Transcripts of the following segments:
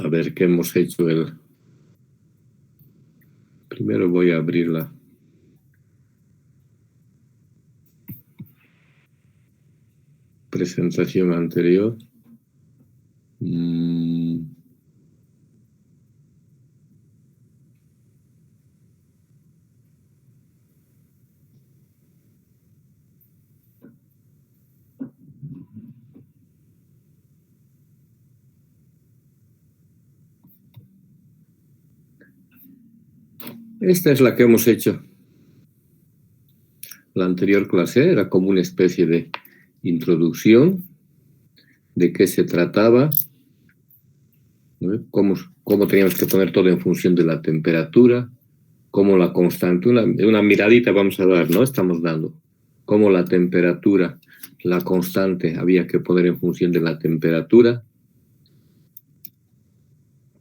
A ver qué hemos hecho. Primero voy a abrir la presentación anterior. Esta es la que hemos hecho. La anterior clase era como una especie de introducción de qué se trataba, ¿no? Cómo teníamos que poner todo en función de la temperatura, cómo la constante, una miradita vamos a dar, ¿no? Estamos dando cómo la temperatura, la constante había que poner en función de la temperatura,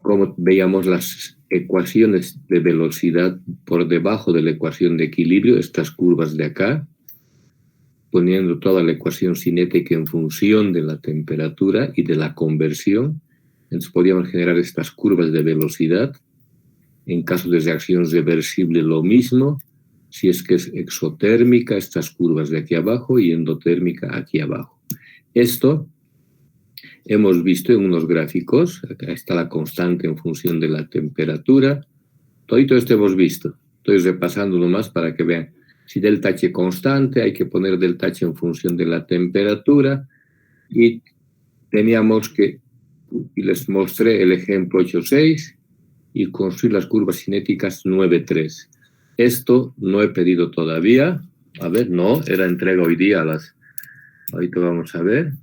cómo veíamos las ecuaciones de velocidad por debajo de la ecuación de equilibrio, estas curvas de acá, poniendo toda la ecuación cinética en función de la temperatura y de la conversión. Entonces podíamos generar estas curvas de velocidad. En caso de reacción reversible lo mismo. Si es que es exotérmica, estas curvas de aquí abajo, y endotérmica aquí abajo. Esto hemos visto en unos gráficos. Acá está la constante en función de la temperatura. Todo esto hemos visto. Estoy repasando nomás para que vean. Si delta H constante, hay que poner delta H en función de la temperatura. Y teníamos que, y les mostré el ejemplo 8.6, y construir las curvas cinéticas 9.3. Esto no he pedido todavía. A ver, no, era entrega hoy día a las... Ahorita vamos a ver.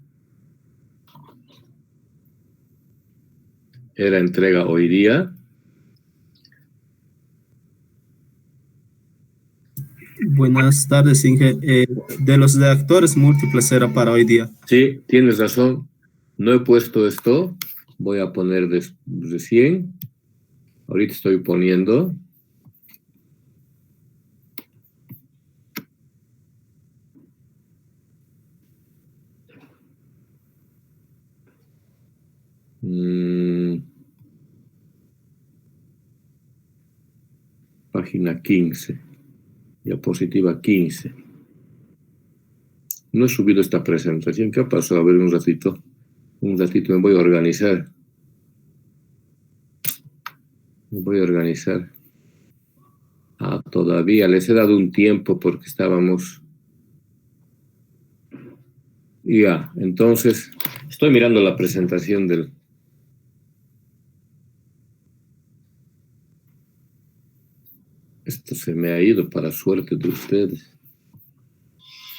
Era entrega hoy día. Buenas tardes, Inge. De los reactores múltiples era para hoy día. Sí, tienes razón. No he puesto esto. Voy a poner de 100. Ahorita estoy poniendo. Página 15. Diapositiva 15. No he subido esta presentación. ¿Qué pasó? A ver, un ratito. Un ratito me voy a organizar. Me voy a organizar. Todavía les he dado un tiempo porque estábamos... Ya, entonces, estoy mirando la presentación del... Esto se me ha ido para suerte de ustedes.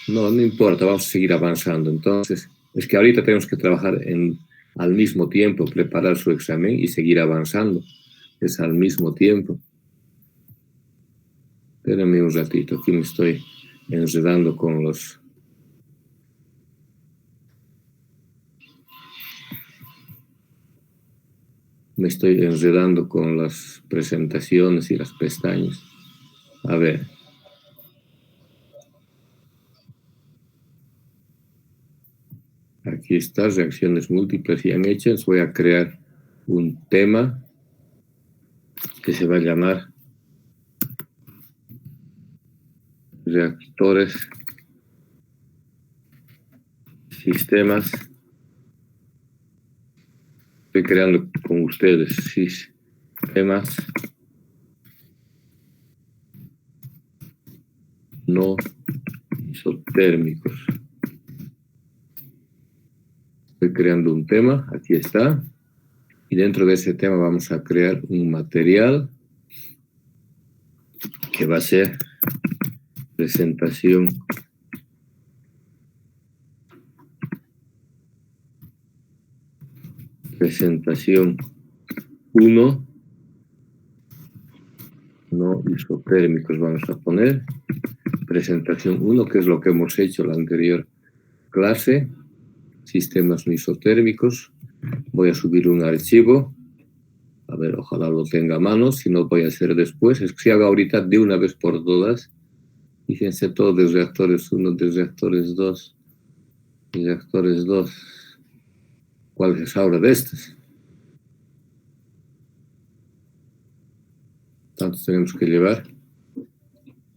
No importa, vamos a seguir avanzando. Entonces, es que ahorita tenemos que trabajar al mismo tiempo, preparar su examen y seguir avanzando. Es al mismo tiempo. Espérenme un ratito, aquí me estoy enredando con los... Me estoy enredando con las presentaciones y las pestañas. A ver. Aquí está, reacciones múltiples y hechas. Voy a crear un tema que se va a llamar reactores, sistemas. Estoy creando con ustedes sistemas no isotérmicos. Estoy creando un tema, aquí está. Y dentro de ese tema vamos a crear un material que va a ser presentación presentación 1, no isotérmicos vamos a poner, presentación 1, que es lo que hemos hecho la anterior clase, sistemas no isotérmicos. Voy a subir un archivo, a ver, ojalá lo tenga a mano, si no voy a hacer después. Es que si hago ahorita de una vez por todas, fíjense todo de reactores 1, de reactores 2, de reactores 2. ¿Cuál es ahora de estos? Entonces tenemos que llevar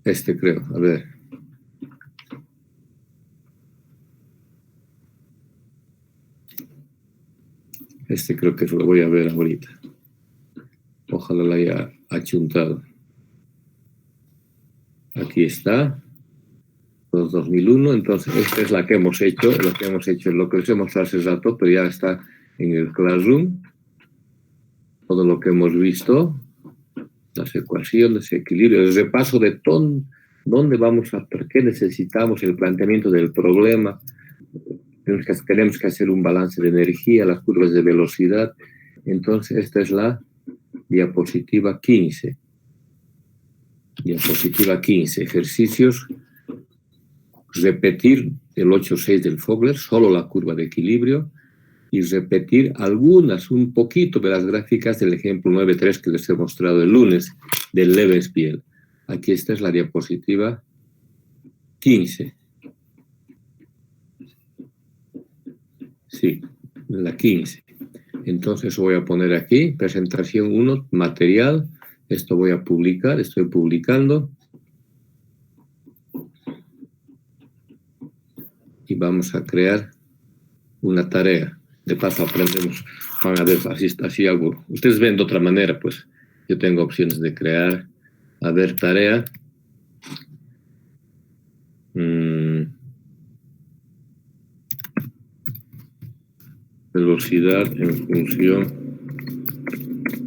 este, creo. A ver. Este creo que lo voy a ver ahorita. Ojalá lo haya achuntado. Aquí está. 2001. Entonces, esta es la que hemos hecho. Lo que hemos hecho es lo que os he mostrado hace rato, pero ya está en el Classroom. Todo lo que hemos visto. Las ecuaciones, equilibrio, el repaso de dónde vamos a, por qué necesitamos el planteamiento del problema. Tenemos que hacer un balance de energía, las curvas de velocidad. Entonces, esta es la diapositiva 15. Diapositiva 15, ejercicios. Repetir el 8.6 del Fogler, solo la curva de equilibrio, y repetir un poquito de las gráficas del ejemplo 9.3 que les he mostrado el lunes, del Levenspiel. Aquí esta es la diapositiva 15. Sí, la 15. Entonces voy a poner aquí, presentación 1, material. Esto voy a publicar, estoy publicando. Y vamos a crear una tarea. De paso aprendemos, van a ver así algo. Ustedes ven de otra manera, pues yo tengo opciones de crear, a ver, tarea. Velocidad en función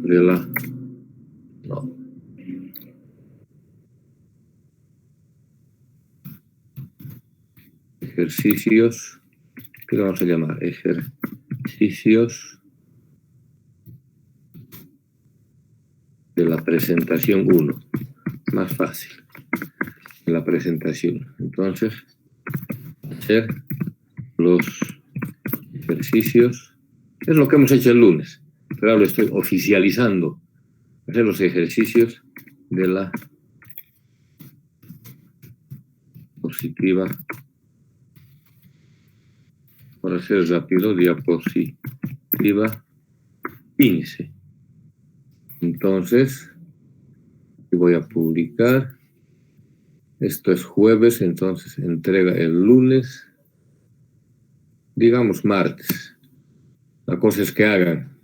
de la... No. Ejercicios, ¿qué vamos a llamar? Ejercicios de la presentación 1. Más fácil. De la presentación. Entonces, hacer los ejercicios. Es lo que hemos hecho el lunes, pero ahora lo estoy oficializando. Hacer los ejercicios de la diapositiva. Para ser rápido, diapositiva 15. Entonces, voy a publicar. Esto es jueves, entonces entrega el lunes. Digamos martes. La cosa es que hagan.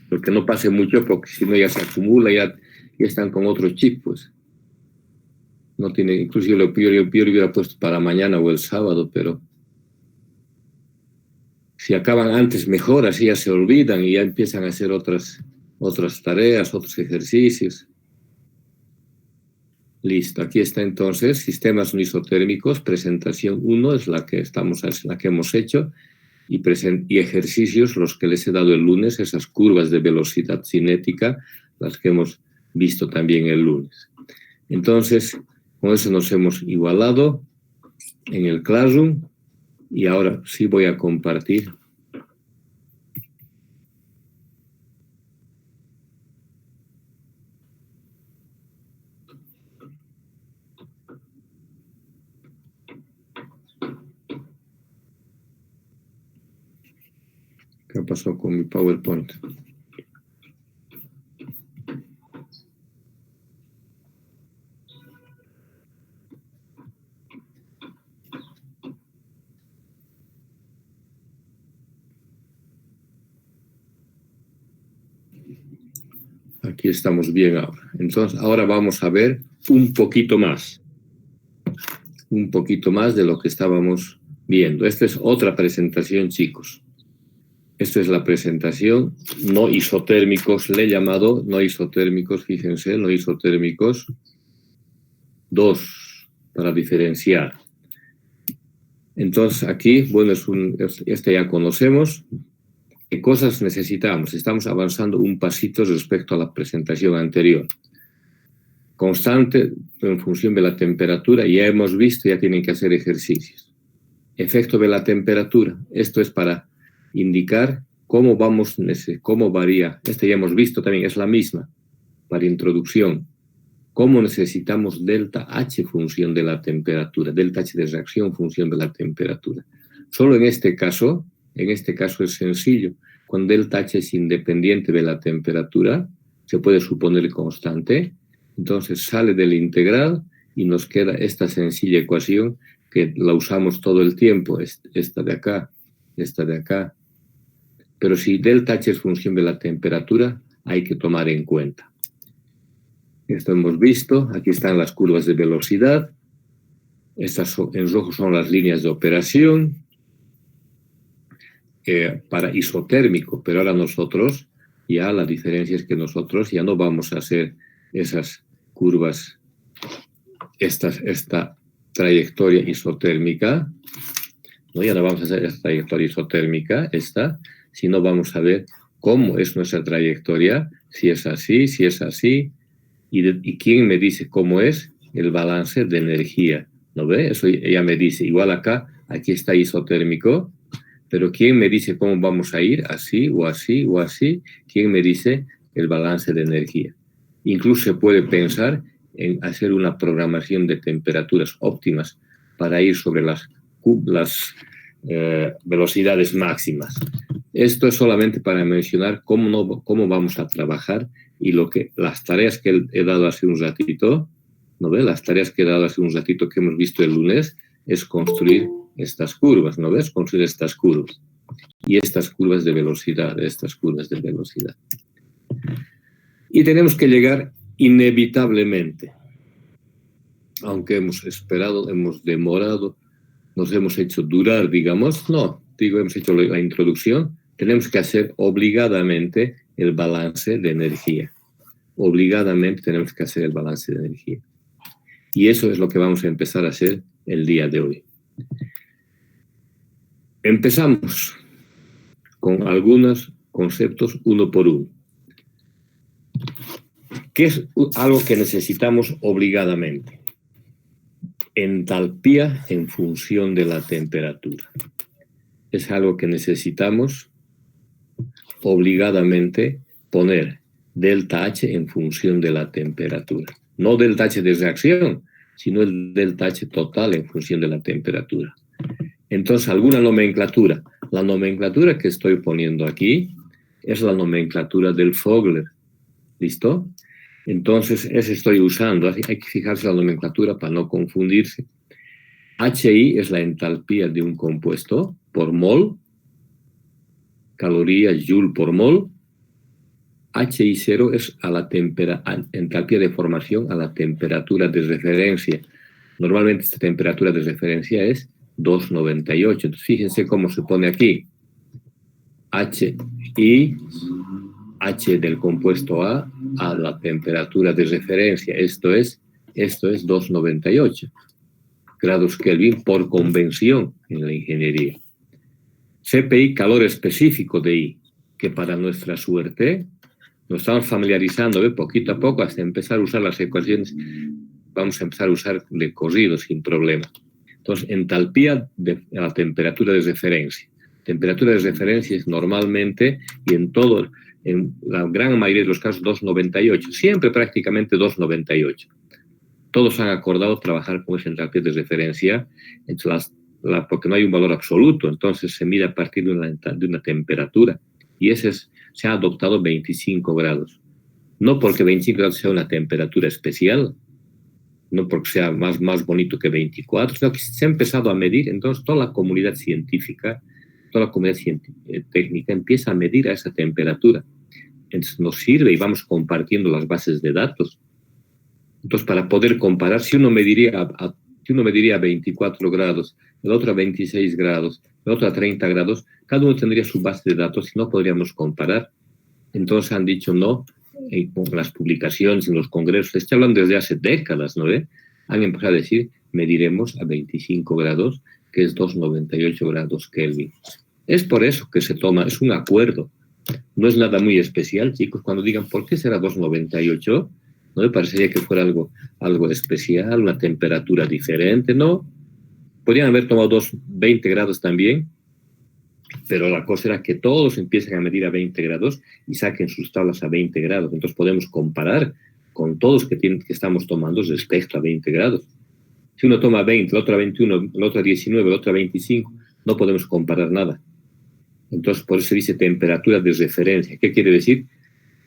Pero que no pase mucho, porque si no ya se acumula, ya están con otro chip, pues. No tiene, incluso yo hubiera puesto para mañana o el sábado, pero si acaban antes mejor, así ya se olvidan y ya empiezan a hacer otras tareas, otros ejercicios. Listo, aquí está entonces, sistemas isotérmicos, presentación 1 es la que hemos hecho, y ejercicios, los que les he dado el lunes, esas curvas de velocidad cinética, las que hemos visto también el lunes. Entonces, con eso nos hemos igualado en el Classroom, y ahora sí voy a compartir. ¿Qué pasó con mi PowerPoint? Aquí estamos bien ahora. Entonces, ahora vamos a ver un poquito más de lo que estábamos viendo. Esta es otra presentación, chicos. Esta es la presentación, no isotérmicos, le he llamado no isotérmicos, fíjense, no isotérmicos 2, para diferenciar. Entonces, aquí, bueno, este ya conocemos. ¿Qué cosas necesitamos? Estamos avanzando un pasito respecto a la presentación anterior. Constante en función de la temperatura, ya hemos visto, ya tienen que hacer ejercicios. Efecto de la temperatura, esto es para indicar cómo varía. Este ya hemos visto también, es la misma, para introducción. Cómo necesitamos delta H función de la temperatura, delta H de reacción función de la temperatura. Solo en este caso es sencillo. Cuando delta H es independiente de la temperatura, se puede suponer constante. Entonces sale del integral y nos queda esta sencilla ecuación que la usamos todo el tiempo, esta de acá. Pero si delta H es función de la temperatura, hay que tomar en cuenta. Esto hemos visto, aquí están las curvas de velocidad, estas en rojo son las líneas de operación para isotérmico, pero ahora nosotros, ya la diferencia es que nosotros ya no vamos a hacer esas curvas, esta trayectoria isotérmica, ¿no? Ya no vamos a hacer esta trayectoria isotérmica, sino vamos a ver cómo es nuestra trayectoria, si es así, y quién me dice cómo es el balance de energía, ¿no ve? Eso ella me dice, igual acá, aquí está isotérmico, pero quién me dice cómo vamos a ir, así o así o así, quién me dice el balance de energía. Incluso se puede pensar en hacer una programación de temperaturas óptimas para ir sobre las velocidades máximas. Esto es solamente para mencionar cómo vamos a trabajar y las tareas que he dado hace un ratito, ¿no ve? Las tareas que he dado hace un ratito que hemos visto el lunes es construir estas curvas, ¿no ves? Construir estas curvas. Y estas curvas de velocidad, Y tenemos que llegar inevitablemente, aunque hemos esperado, hemos demorado, nos hemos hecho durar, digamos, hemos hecho la introducción, tenemos que hacer obligadamente el balance de energía. Obligadamente tenemos que hacer el balance de energía. Y eso es lo que vamos a empezar a hacer el día de hoy. Empezamos con algunos conceptos uno por uno. ¿Qué es algo que necesitamos obligadamente? Entalpía en función de la temperatura. Es algo que necesitamos obligadamente poner delta H en función de la temperatura. No delta H de reacción, sino el delta H total en función de la temperatura. Entonces, alguna nomenclatura. La nomenclatura que estoy poniendo aquí es la nomenclatura del Fogler. ¿Listo? Entonces, ese estoy usando. Hay que fijarse en la nomenclatura para no confundirse. HI es la entalpía de un compuesto por mol, calorías joule por mol. HI0 es a la entalpía de formación a la temperatura de referencia. Normalmente esta temperatura de referencia es 298. Entonces, fíjense cómo se pone aquí. HI, H del compuesto A la temperatura de referencia. Esto es 298 grados Kelvin por convención en la ingeniería. CPI, calor específico de I, que para nuestra suerte nos estamos familiarizando poquito a poco hasta empezar a usar las ecuaciones. Vamos a empezar a usar de corrido sin problema. Entonces, entalpía de la temperatura de referencia. Temperatura de referencia es normalmente, y en la gran mayoría de los casos, 298. Siempre prácticamente 298. Todos han acordado trabajar con esa entalpía de referencia, porque no hay un valor absoluto, entonces se mide a partir de una temperatura. Y se ha adoptado 25 grados. No porque 25 grados sea una temperatura especial, no porque sea más bonito que 24, sino que se ha empezado a medir. Entonces toda la comunidad científica, técnica empieza a medir a esa temperatura. Entonces nos sirve y vamos compartiendo las bases de datos. Entonces, para poder comparar, si uno mediría a 24 grados, el otro a 26 grados, el otro a 30 grados, cada uno tendría su base de datos y no podríamos comparar. Entonces han dicho no, con las publicaciones, en los congresos, estoy hablando desde hace décadas, ¿no ve? Han empezado a decir, mediremos a 25 grados, que es 298 grados Kelvin. Es por eso que se toma, es un acuerdo. No es nada muy especial, chicos, cuando digan, ¿por qué será 298? No me parecería que fuera algo especial, una temperatura diferente, ¿no? Podrían haber tomado 20 grados también, pero la cosa era que todos empiezan a medir a 20 grados y saquen sus tablas a 20 grados. Entonces podemos comparar con todos que estamos tomando respecto a 20 grados. Si uno toma 20, el otro a 21, el otro a 19, el otro a 25, no podemos comparar nada. Entonces, por eso se dice temperatura de referencia. ¿Qué quiere decir?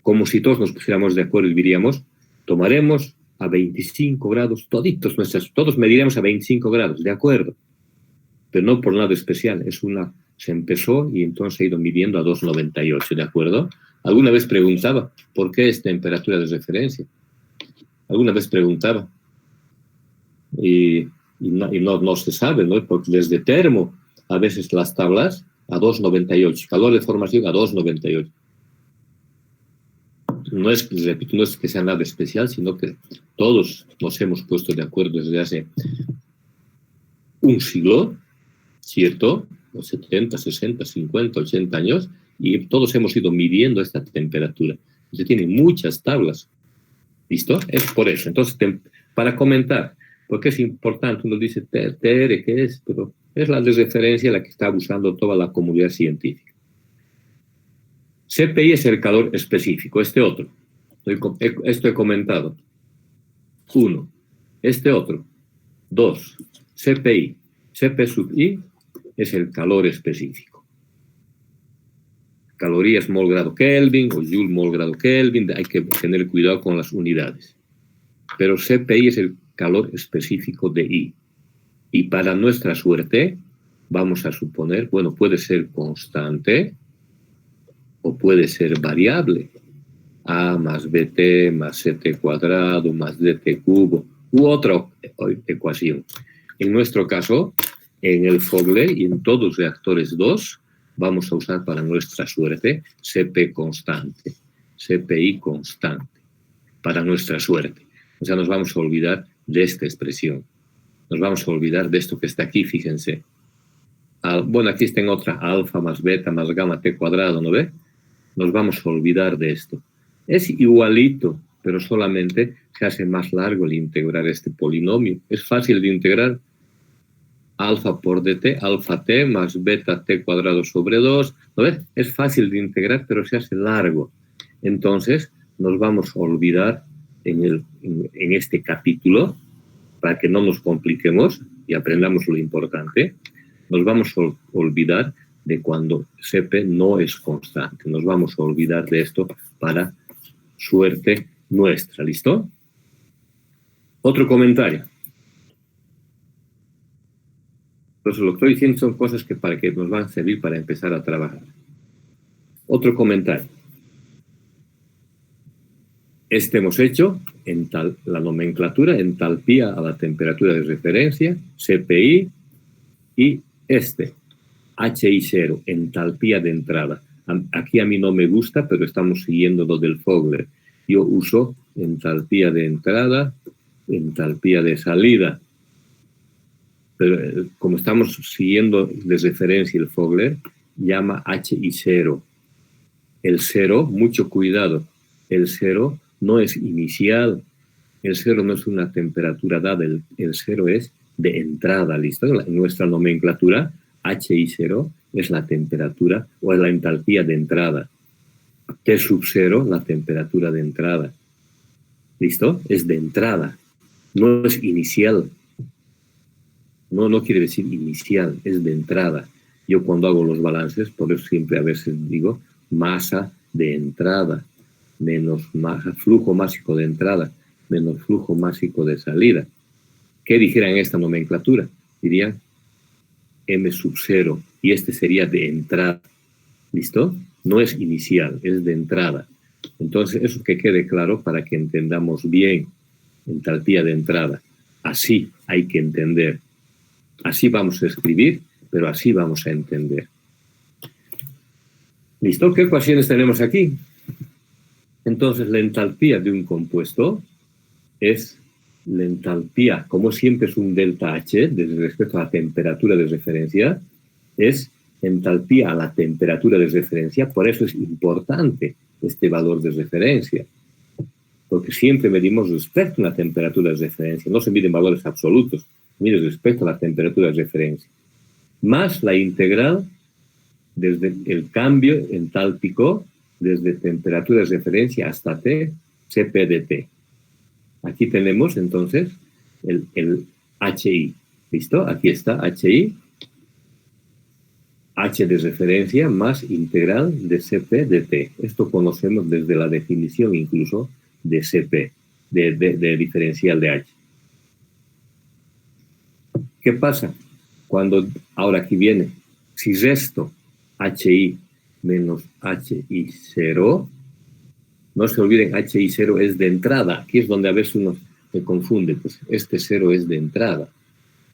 como si todos nos pusiéramos de acuerdo y diríamos, tomaremos a 25 grados, todos mediremos a 25 grados, de acuerdo, pero no por nada especial, se empezó y entonces ha ido midiendo a 2,98, ¿de acuerdo? Alguna vez preguntaba, ¿por qué es temperatura de referencia? Alguna vez preguntaba, y no se sabe, ¿no? Porque desde termo, a veces las tablas a 2,98, calor de formación a 2,98. No es, repito, no es que sea nada especial, sino que todos nos hemos puesto de acuerdo desde hace un siglo, ¿cierto? Los 70, 60, 50, 80 años, y todos hemos ido midiendo esta temperatura. Se tienen muchas tablas, ¿listo? Es por eso. Entonces, para comentar, porque es importante, uno dice, TR, ¿qué es? Pero es la de referencia la que está usando toda la comunidad científica. CPI es el calor específico, este otro. Esto he comentado. 1. Este otro. 2. CPI. CP sub I es el calor específico. Calorías mol grado Kelvin o Joule mol grado Kelvin, hay que tener cuidado con las unidades. Pero CPI es el calor específico de I. Y para nuestra suerte, vamos a suponer, bueno, puede ser constante o puede ser variable. A más BT más CT cuadrado más DT cubo u otra ecuación. En nuestro caso, en el Fogler y en todos los reactores 2, vamos a usar para nuestra suerte CP constante, CPI constante, para nuestra suerte. O sea, nos vamos a olvidar de esta expresión. Nos vamos a olvidar de esto que está aquí, fíjense. Bueno, aquí está en otra, alfa más beta más gamma t cuadrado, ¿no ve? Nos vamos a olvidar de esto. Es igualito, pero solamente se hace más largo el integrar este polinomio. Es fácil de integrar. Alfa por dt, alfa t más beta t cuadrado sobre 2. ¿No ves? Es fácil de integrar, pero se hace largo. Entonces, nos vamos a olvidar en este capítulo, para que no nos compliquemos y aprendamos lo importante, nos vamos a olvidar de cuando CP no es constante. Nos vamos a olvidar de esto para suerte nuestra. ¿Listo? Otro comentario. Entonces, lo que estoy diciendo son cosas que nos van a servir para empezar a trabajar. Otro comentario. Hemos hecho la nomenclatura, entalpía a la temperatura de referencia, CPI, y HI0, entalpía de entrada. Aquí a mí no me gusta, pero estamos siguiendo lo del Fogler. Yo uso entalpía de entrada, entalpía de salida. Pero como estamos siguiendo de referencia el Fogler, llama HI0. El 0, mucho cuidado, el 0 no es inicial, el 0 no es una temperatura dada, el 0 es de entrada, ¿listo? En nuestra nomenclatura, HI0 es la temperatura o es la entalpía de entrada. T sub 0, la temperatura de entrada. ¿Listo? Es de entrada, no es inicial. No quiere decir inicial, es de entrada. Yo cuando hago los balances, por eso siempre a veces digo masa de entrada, menos masa, flujo másico de entrada, menos flujo másico de salida. ¿Qué dijeran en esta nomenclatura? Dirían M sub 0, y este sería de entrada. ¿Listo? No es inicial, es de entrada. Entonces, eso que quede claro para que entendamos bien entalpía de entrada. Así hay que entender. Así vamos a escribir, pero así vamos a entender. ¿Listo? ¿Qué ecuaciones tenemos aquí? Entonces, la entalpía de un compuesto es la entalpía, como siempre es un delta H, desde respecto a la temperatura de referencia, es entalpía a la temperatura de referencia. Por eso es importante este valor de referencia, porque siempre medimos respecto a una temperatura de referencia, no se miden valores absolutos, se mide respecto a la temperatura de referencia, más la integral desde el cambio entálpico desde temperatura de referencia hasta T, Cp de T. Aquí tenemos entonces el HI. ¿Listo? Aquí está HI. H de referencia más integral de CP de T. Esto conocemos desde la definición incluso de CP, de diferencial de H. ¿Qué pasa? Cuando, ahora aquí viene, si resto HI menos HI0, no se olviden, HI0 es de entrada. Aquí es donde a veces uno se confunde, pues este 0 es de entrada.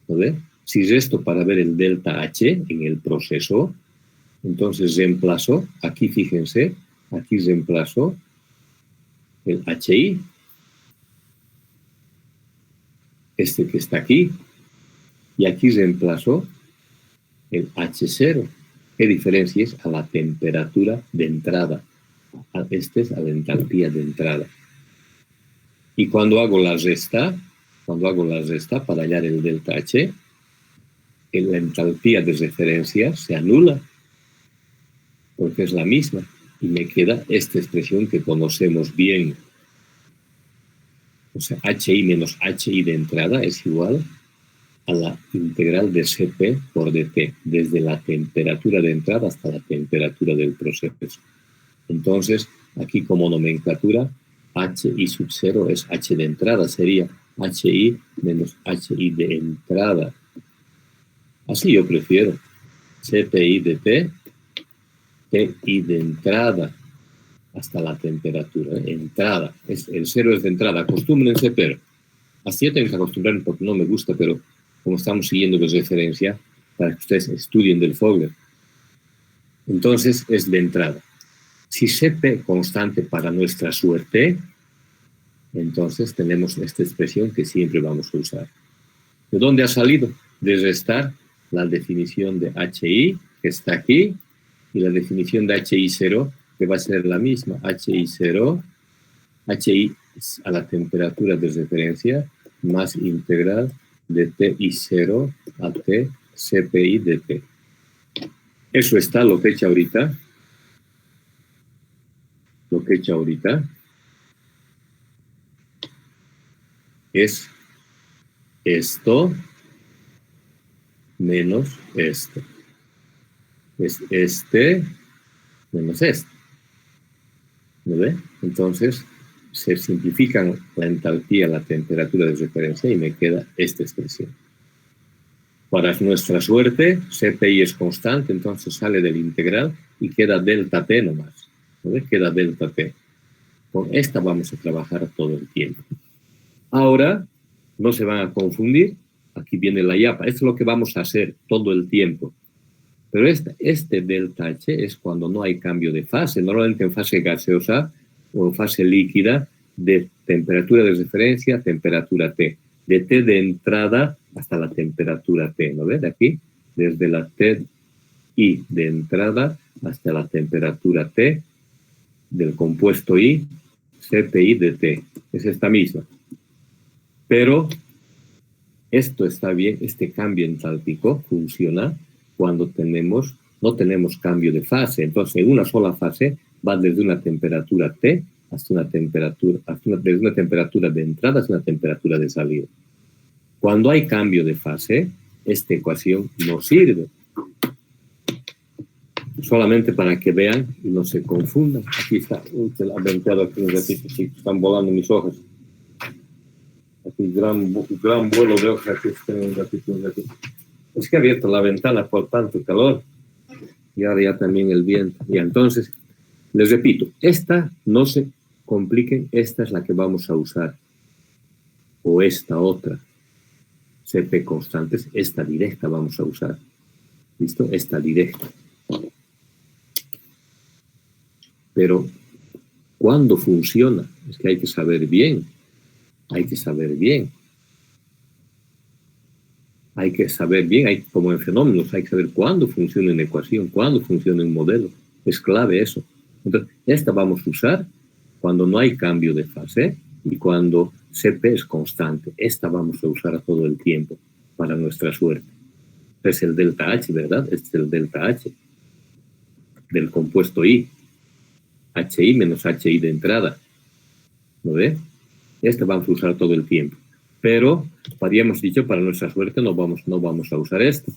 ¿No ve? Si resto para ver el delta H en el proceso, entonces reemplazo, aquí fíjense, aquí reemplazo el HI, este que está aquí, y aquí reemplazo el H0. ¿Qué diferencia es? A la temperatura de entrada. Este es a la entalpía de entrada. Y cuando hago la resta para hallar el delta H, la entalpía de referencia se anula, porque es la misma, y me queda esta expresión que conocemos bien. O sea, HI menos HI de entrada es igual a la integral de CP por DT, desde la temperatura de entrada hasta la temperatura del proceso. Entonces, aquí como nomenclatura, HI sub 0 es H de entrada, sería HI menos HI de entrada. Así yo prefiero. CPI de T, TI de entrada, hasta la temperatura, entrada. El 0 es de entrada, acostúmbrense, pero así yo tengo que acostumbrarme porque no me gusta, pero como estamos siguiendo de referencia, para que ustedes estudien del Fogler. Entonces es de entrada. Si CP constante para nuestra suerte, entonces tenemos esta expresión que siempre vamos a usar. ¿De dónde ha salido? De restar la definición de HI, que está aquí, y la definición de HI0, que va a ser la misma. HI0, HI a la temperatura de referencia, más integral de TI0 a T, CPI de T. Eso está lo que he hecho ahorita. Lo que he hecho ahorita es esto menos esto. Es este menos este. ¿No ve? Entonces, se simplifican la entalpía, la temperatura de referencia y me queda esta expresión. Para nuestra suerte, CPI es constante, entonces sale del integral y queda delta T nomás. ¿No ve? Queda delta T. Con esta vamos a trabajar todo el tiempo. Ahora, no se van a confundir, aquí viene la yapa. Esto es lo que vamos a hacer todo el tiempo. Pero este delta H es cuando no hay cambio de fase. Normalmente en fase gaseosa o en fase líquida, de temperatura de referencia, temperatura T. De T de entrada hasta la temperatura T. ¿No ves? De aquí, desde la TI de entrada hasta la temperatura T del compuesto I, CPI de T. Es esta misma. Pero esto está bien, este cambio entálpico funciona cuando no tenemos cambio de fase. Entonces, en una sola fase va desde una temperatura T hasta una temperatura, desde una temperatura de entrada hasta una temperatura de salida. Cuando hay cambio de fase, esta ecuación no sirve. Solamente para que vean y no se confundan. Aquí está, se la ha aventado aquí un ratito, están volando mis hojas. Aquí gran vuelo de hojas, aquí está un ratito. Es que he abierto la ventana por tanto calor y ahora ya también el viento. Y entonces, les repito, esta no se compliquen, esta es la que vamos a usar. O esta otra. CP constantes, esta directa vamos a usar. ¿Listo? Esta directa. Pero, ¿cuándo funciona? Es que hay que saber bien. Hay que saber bien. Hay que saber bien, como en fenómenos, hay que saber cuándo funciona una ecuación, cuándo funciona un modelo. Es clave eso. Entonces, esta vamos a usar cuando no hay cambio de fase y cuando CP es constante. Esta vamos a usar todo el tiempo para nuestra suerte. Es el delta H, ¿verdad? Este es el delta H del compuesto I. HI menos HI de entrada. ¿Lo ve? Este vamos a usar todo el tiempo. Pero, habíamos dicho, para nuestra suerte no vamos a usar esto.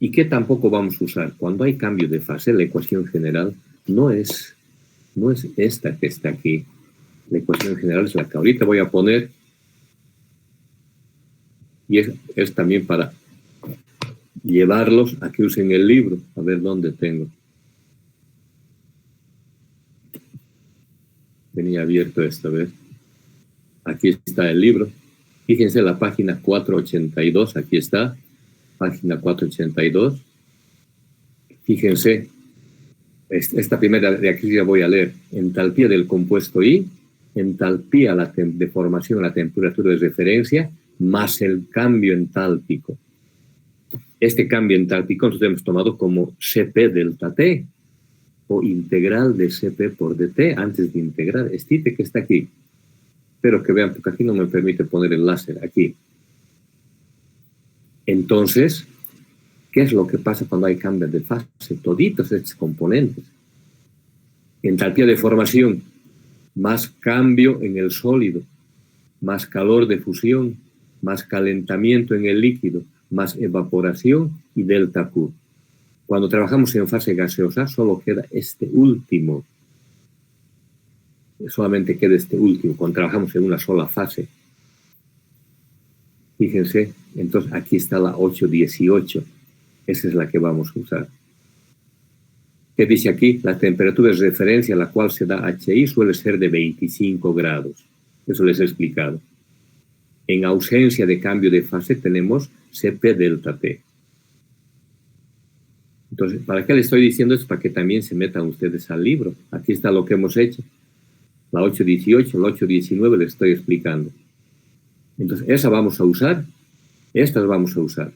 ¿Y qué tampoco vamos a usar? Cuando hay cambio de fase, la ecuación general no es esta que está aquí. La ecuación general es la que ahorita voy a poner, y es también para llevarlos a que usen el libro. A ver dónde tengo. Tenía abierto esta vez. Aquí está el libro. Fíjense la página 482, aquí está, página 482. Fíjense, esta primera de aquí ya voy a leer. Entalpía del compuesto I, entalpía de formación a la temperatura de referencia, más el cambio entálpico. Este cambio entálpico nosotros hemos tomado como Cp delta T, o integral de Cp por dt, antes de integrar, este que está aquí. Pero que vean, porque aquí no me permite poner el láser, aquí. Entonces, ¿qué es lo que pasa cuando hay cambios de fase? Toditos estos componentes. Entalpía de formación, más cambio en el sólido, más calor de fusión, más calentamiento en el líquido, más evaporación y delta Q. Cuando trabajamos en fase gaseosa, solo queda este último. Solamente queda este último, cuando trabajamos en una sola fase. Fíjense, entonces aquí está la 818. Esa es la que vamos a usar. ¿Qué dice aquí? La temperatura de referencia a la cual se da HI suele ser de 25 grados. Eso les he explicado. En ausencia de cambio de fase tenemos Cp delta T. Entonces, ¿para qué les estoy diciendo esto? Para que también se metan ustedes al libro. Aquí está lo que hemos hecho. La 818, la 819 les estoy explicando. Entonces, esa vamos a usar, estas vamos a usar.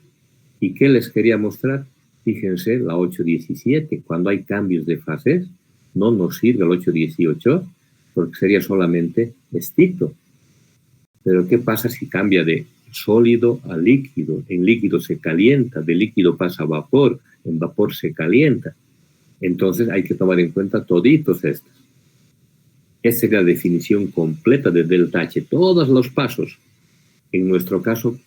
¿Y qué les quería mostrar? Fíjense, la 817, cuando hay cambios de fases, no nos sirve el 818, porque sería solamente estito. Pero ¿qué pasa si cambia de sólido a líquido? En líquido se calienta, de líquido pasa a vapor, en vapor se calienta. Entonces hay que tomar en cuenta toditos estos. Esa es la definición completa de delta H, todos los pasos. En nuestro caso,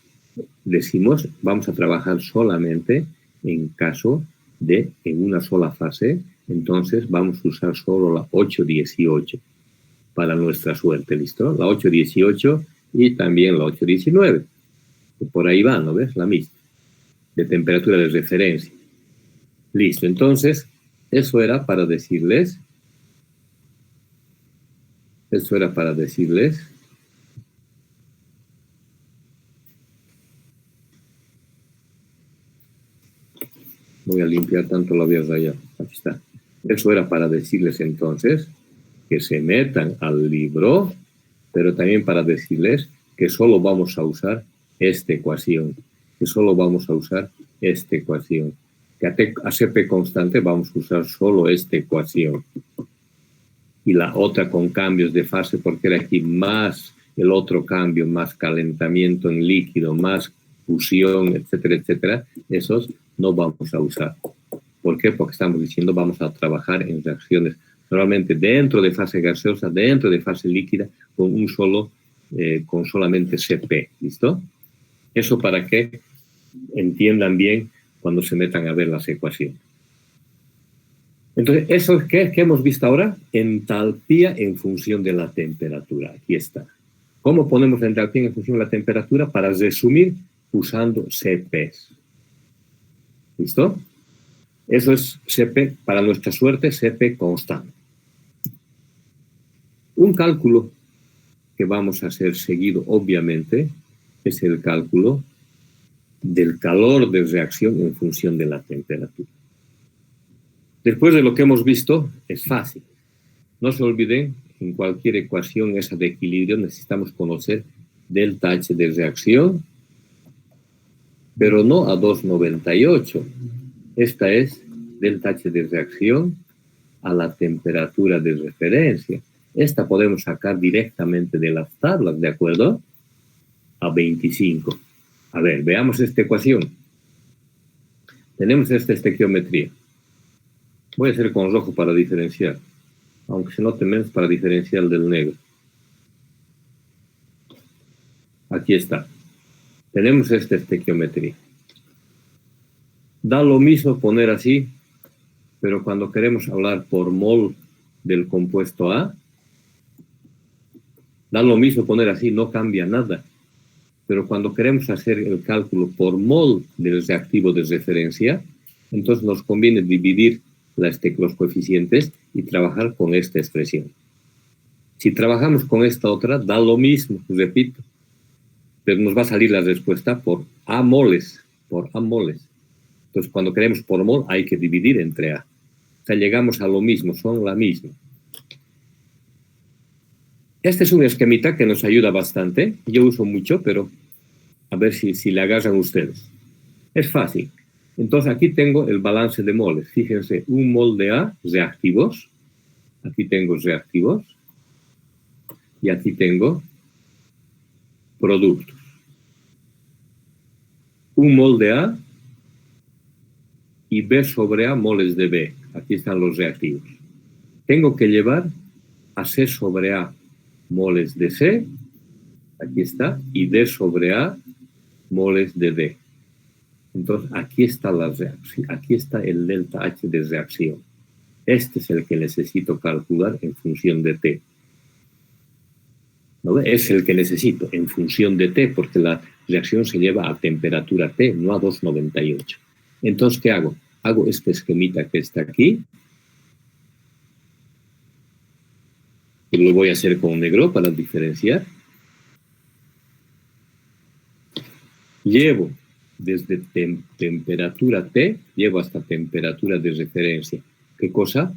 decimos, vamos a trabajar solamente en caso de en una sola fase, entonces vamos a usar solo la 818 para nuestra suerte, ¿listo? La 818 y también la 819, que por ahí va, ¿no ves? La misma, de temperatura de referencia. Listo, entonces, eso era para decirles voy a limpiar tanto lo había rayado, aquí está. Eso era para decirles entonces que se metan al libro, pero también para decirles que solo vamos a usar esta ecuación, que a Cp constante vamos a usar solo esta ecuación. Y la otra con cambios de fase, porque era aquí más el otro cambio, más calentamiento en líquido, más fusión, etcétera, etcétera, esos no vamos a usar. ¿Por qué? Porque estamos diciendo vamos a trabajar en reacciones normalmente dentro de fase gaseosa, dentro de fase líquida, con con solamente Cp, ¿listo? Eso para que entiendan bien cuando se metan a ver las ecuaciones. Entonces, ¿eso es qué hemos visto ahora? Entalpía en función de la temperatura. Aquí está. ¿Cómo ponemos la entalpía en función de la temperatura? Para resumir, usando Cps. ¿Listo? Eso es Cp, para nuestra suerte, Cp constante. Un cálculo que vamos a hacer seguido, obviamente, es el cálculo del calor de reacción en función de la temperatura. Después de lo que hemos visto, es fácil. No se olviden, en cualquier ecuación esa de equilibrio necesitamos conocer delta H de reacción, pero no a 2,98. Esta es delta H de reacción a la temperatura de referencia. Esta podemos sacar directamente de las tablas, ¿de acuerdo? A 25. A ver, veamos esta ecuación. Tenemos esta estequiometría. Voy a hacer con rojo para diferenciar, aunque se note menos para diferenciar del negro. Aquí está. Tenemos esta estequiometría. Da lo mismo poner así, pero cuando queremos hablar por mol del compuesto A, da lo mismo poner así, no cambia nada. Pero cuando queremos hacer el cálculo por mol del reactivo de referencia, entonces nos conviene dividir los coeficientes y trabajar con esta expresión. Si trabajamos con esta otra, da lo mismo, repito, pero nos va a salir la respuesta por A moles, Entonces, cuando queremos por mol, hay que dividir entre A. O sea, llegamos a lo mismo, son la misma. Este es un esquemita que nos ayuda bastante. Yo uso mucho, pero a ver si le agarran ustedes. Es fácil. Entonces, aquí tengo el balance de moles. Fíjense, un mol de A, reactivos. Aquí tengo reactivos. Y aquí tengo productos. Un mol de A y B sobre A moles de B. Aquí están los reactivos. Tengo que llevar a C sobre A moles de C, aquí está, y D sobre A moles de D. Entonces, aquí está la reacción, aquí está el delta H de reacción. Este es el que necesito calcular en función de T. ¿No? Es el que necesito en función de T, porque la reacción se lleva a temperatura T, no a 298. Entonces, ¿qué hago? Hago este esquemita que está aquí. Y lo voy a hacer con negro para diferenciar. Llevo desde temperatura T, llevo hasta temperatura de referencia. ¿Qué cosa?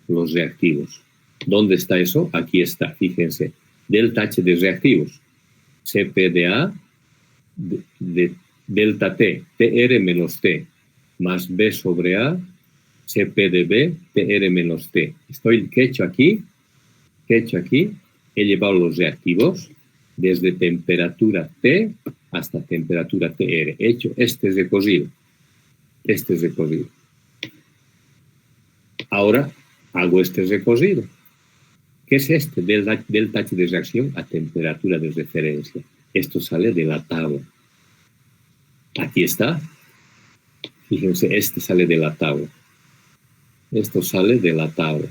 Los reactivos. ¿Dónde está eso? Aquí está, fíjense. Delta H de reactivos. Cp de A de delta T, TR menos T, más B sobre A, Cp de B, TR menos T. ¿Qué he hecho aquí? He llevado los reactivos desde temperatura T hasta temperatura TR. He hecho este recorrido. Ahora hago este recorrido. ¿Qué es este? Delta H de reacción a temperatura de referencia. Esto sale de la tabla. Aquí está. Fíjense, este sale de la tabla. Esto sale de la tabla.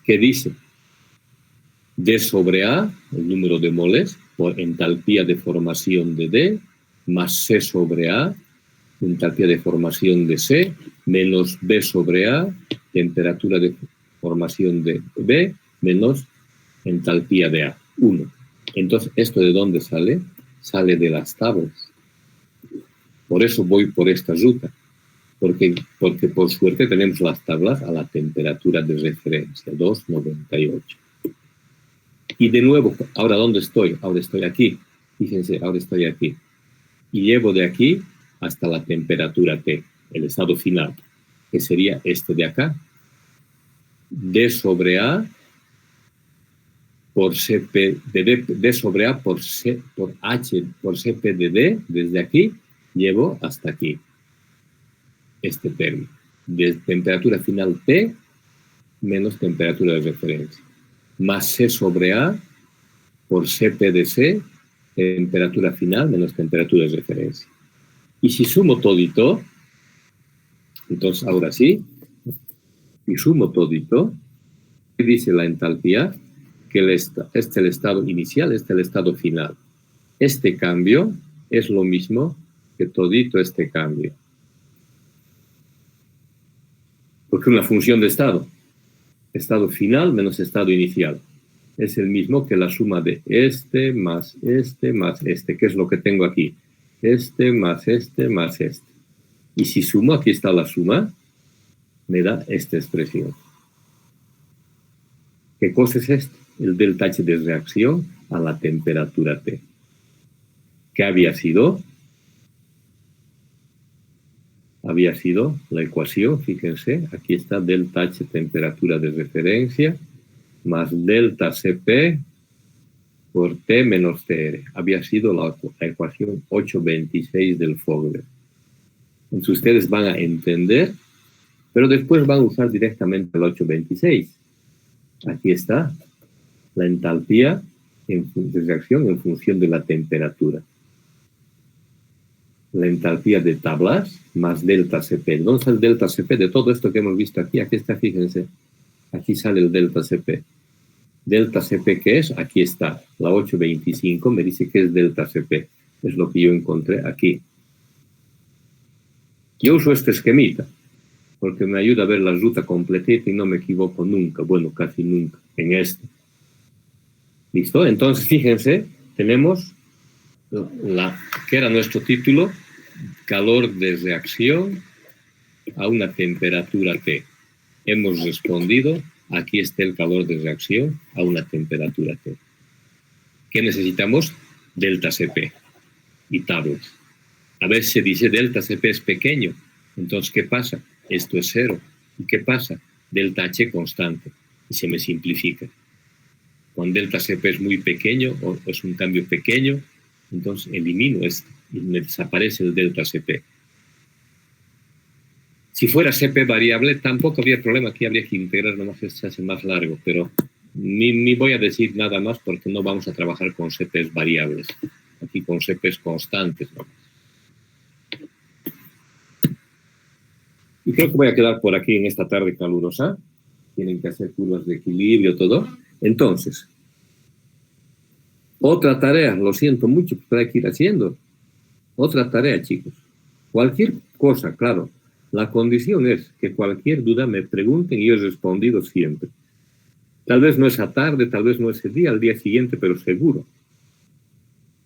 ¿Qué dice? D sobre A, el número de moles, por entalpía de formación de D, más C sobre A, entalpía de formación de C, menos B sobre A, temperatura de formación de B, menos entalpía de A, 1. Entonces, ¿esto de dónde sale? Sale de las tablas. Por eso voy por esta ruta. Porque por suerte tenemos las tablas a la temperatura de referencia, 298. Y de nuevo, ¿ahora dónde estoy? Ahora estoy aquí. Fíjense, ahora estoy aquí. Y llevo de aquí hasta la temperatura T, el estado final, que sería este de acá. D sobre A por Cp de D sobre A por H por Cp de D, desde aquí, llevo hasta aquí. Este término, de temperatura final T menos temperatura de referencia, más C sobre A por Cp de C, temperatura final menos temperatura de referencia. Y si sumo todito, entonces ahora sí, y sumo todito, ¿qué dice la entalpía? Que este es el estado inicial, este es el estado final. Este cambio es lo mismo que todito este cambio. Porque una función de estado final menos estado inicial, es el mismo que la suma de este más este más este, que es lo que tengo aquí. Este más este más este. Y si sumo, aquí está la suma, me da esta expresión. ¿Qué cosa es esto? El delta H de reacción a la temperatura T. ¿Qué había sido? Había sido la ecuación, fíjense, aquí está delta H temperatura de referencia más delta Cp por T menos TR. Había sido la ecuación 826 del Fogler. Entonces ustedes van a entender, pero después van a usar directamente el 826. Aquí está la entalpía de reacción en función de la temperatura. la entalpía de tablas más delta Cp. ¿Dónde está el delta Cp de todo esto que hemos visto aquí? Aquí está, fíjense. Aquí sale el delta Cp. Delta Cp, ¿qué es? Aquí está. La 825 me dice que es delta Cp. Es lo que yo encontré aquí. Yo uso este esquemita porque me ayuda a ver la ruta completita y no me equivoco nunca. Bueno, casi nunca en esto. ¿Listo? Entonces, fíjense, tenemos que era nuestro título, calor de reacción a una temperatura T. Hemos respondido, aquí está el calor de reacción a una temperatura T. ¿Qué necesitamos? Delta Cp y tablas. A ver, se dice delta Cp es pequeño. Entonces, ¿qué pasa? Esto es cero. ¿Y qué pasa? Delta H constante. Y se me simplifica. Cuando delta Cp es muy pequeño o es un cambio pequeño, entonces elimino esto y me desaparece el delta Cp. Si fuera Cp variable, tampoco habría problema. Aquí habría que integrar, nomás que se hace más largo, pero ni voy a decir nada más porque no vamos a trabajar con Cp's variables. Aquí con Cp's constantes nomás. Y creo que voy a quedar por aquí en esta tarde calurosa. Tienen que hacer curvas de equilibrio, todo. Entonces, otra tarea, lo siento mucho, pero hay que ir haciendo. Otra tarea, chicos. Cualquier cosa, claro. La condición es que cualquier duda me pregunten y yo he respondido siempre. Tal vez no esa tarde, tal vez no ese día, al día siguiente, pero seguro.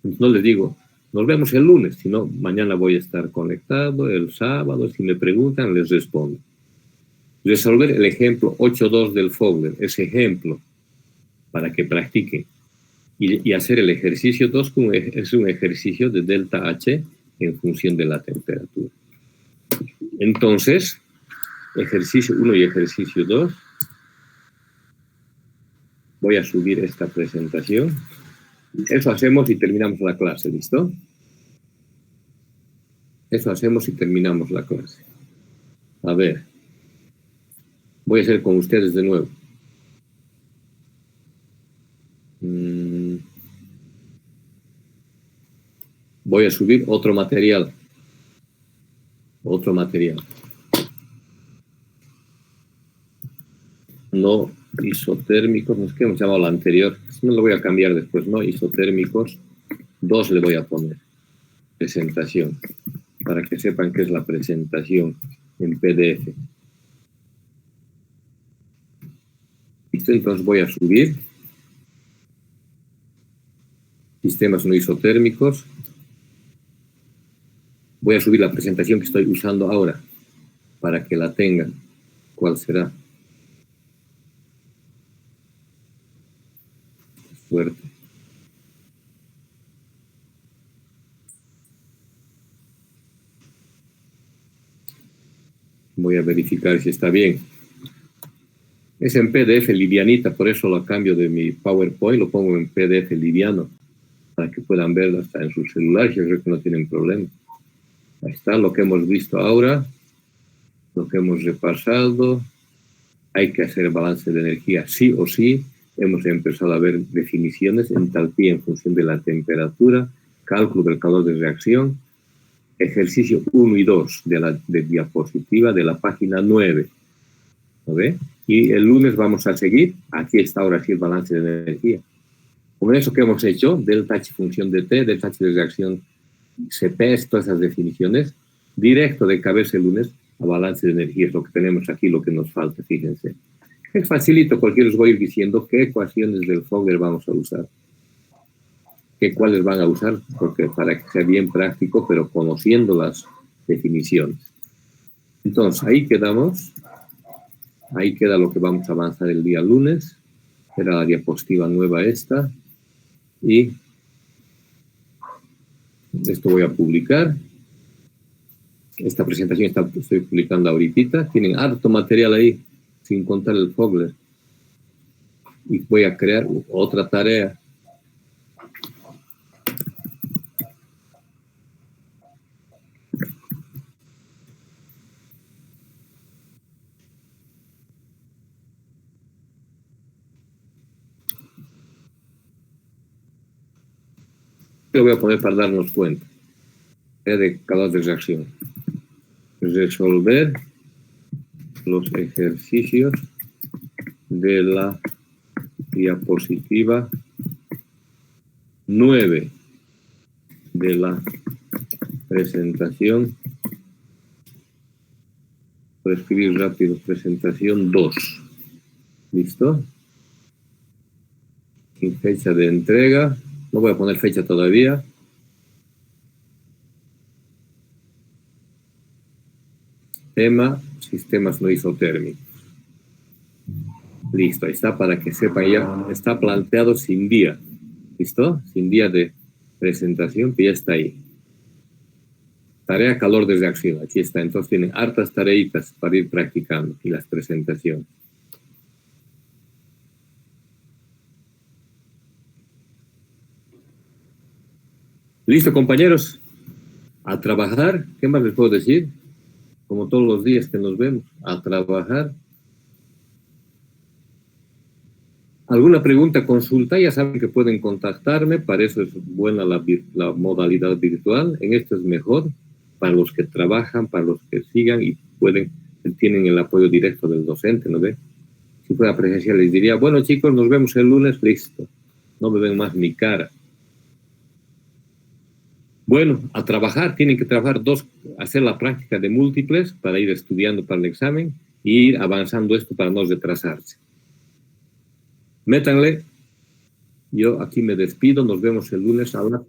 No les digo, nos vemos el lunes, sino mañana voy a estar conectado, el sábado, si me preguntan, les respondo. Resolver el ejemplo 8.2 del Fogler, ese ejemplo, para que practiquen. Y hacer el ejercicio 2, que es un ejercicio de delta H en función de la temperatura. Entonces, ejercicio 1 y ejercicio 2. Voy a subir esta presentación. Eso hacemos y terminamos la clase, ¿listo? Eso hacemos y terminamos la clase. A ver. Voy a hacer con ustedes de nuevo. Voy a subir otro material. Otro material. No isotérmicos, no es que hemos llamado la anterior. No lo voy a cambiar después, no isotérmicos. 2 le voy a poner. Presentación. Para que sepan qué es la presentación en PDF. ¿Listo? Entonces voy a subir. Sistemas no isotérmicos. Voy a subir la presentación que estoy usando ahora para que la tengan. ¿Cuál será? Suerte. Voy a verificar si está bien. Es en PDF livianita, por eso lo cambio de mi PowerPoint, lo pongo en PDF liviano, para que puedan verlo hasta en sus celulares. Yo creo que no tienen problema. Ahí está lo que hemos visto ahora, lo que hemos repasado. Hay que hacer balance de energía sí o sí. Hemos empezado a ver definiciones, entalpía en función de la temperatura, cálculo del calor de reacción, ejercicio 1 y 2 de diapositiva de la página 9. ¿Lo ve? Y el lunes vamos a seguir. Aquí está ahora sí el balance de energía. Con eso que hemos hecho, delta H función de T, delta H de reacción Cp, todas esas definiciones, directo de cabeza el lunes a balance de energía, es lo que tenemos aquí, lo que nos falta, fíjense. Es facilito, porque os voy a ir diciendo qué ecuaciones del Fogler vamos a usar. Cuáles van a usar, porque para que sea bien práctico, pero conociendo las definiciones. Entonces, ahí quedamos. Ahí queda lo que vamos a avanzar el día lunes. Era la diapositiva nueva esta. Y esto voy a publicar. Esta presentación estoy publicando ahorita. Tienen harto material ahí, sin contar el Fogler. Y voy a crear otra tarea. Lo voy a poner para darnos cuenta. de calor de reacción. Resolver los ejercicios de la diapositiva 9 de la presentación. Voy a escribir rápido, presentación 2. ¿Listo? Y fecha de entrega. No voy a poner fecha todavía. Tema, sistemas no isotérmicos. Listo, ahí está, para que sepan ya. Está planteado sin día. ¿Listo? Sin día de presentación, que ya está ahí. Tarea calor de reacción, aquí está. Entonces tienen hartas tareitas para ir practicando y las presentaciones. Listo, compañeros. A trabajar. ¿Qué más les puedo decir? Como todos los días que nos vemos. A trabajar. ¿Alguna pregunta, consulta? Ya saben que pueden contactarme. Para eso es buena la modalidad virtual. En esto es mejor. Para los que trabajan, para los que sigan y tienen el apoyo directo del docente, ¿no ve? Si fuera presencial les diría, bueno chicos, nos vemos el lunes, listo. No me ven más mi cara. Bueno, a trabajar, tienen que trabajar hacer la práctica de múltiples para ir estudiando para el examen y ir avanzando esto para no retrasarse. Métanle. Yo aquí me despido, nos vemos el lunes a las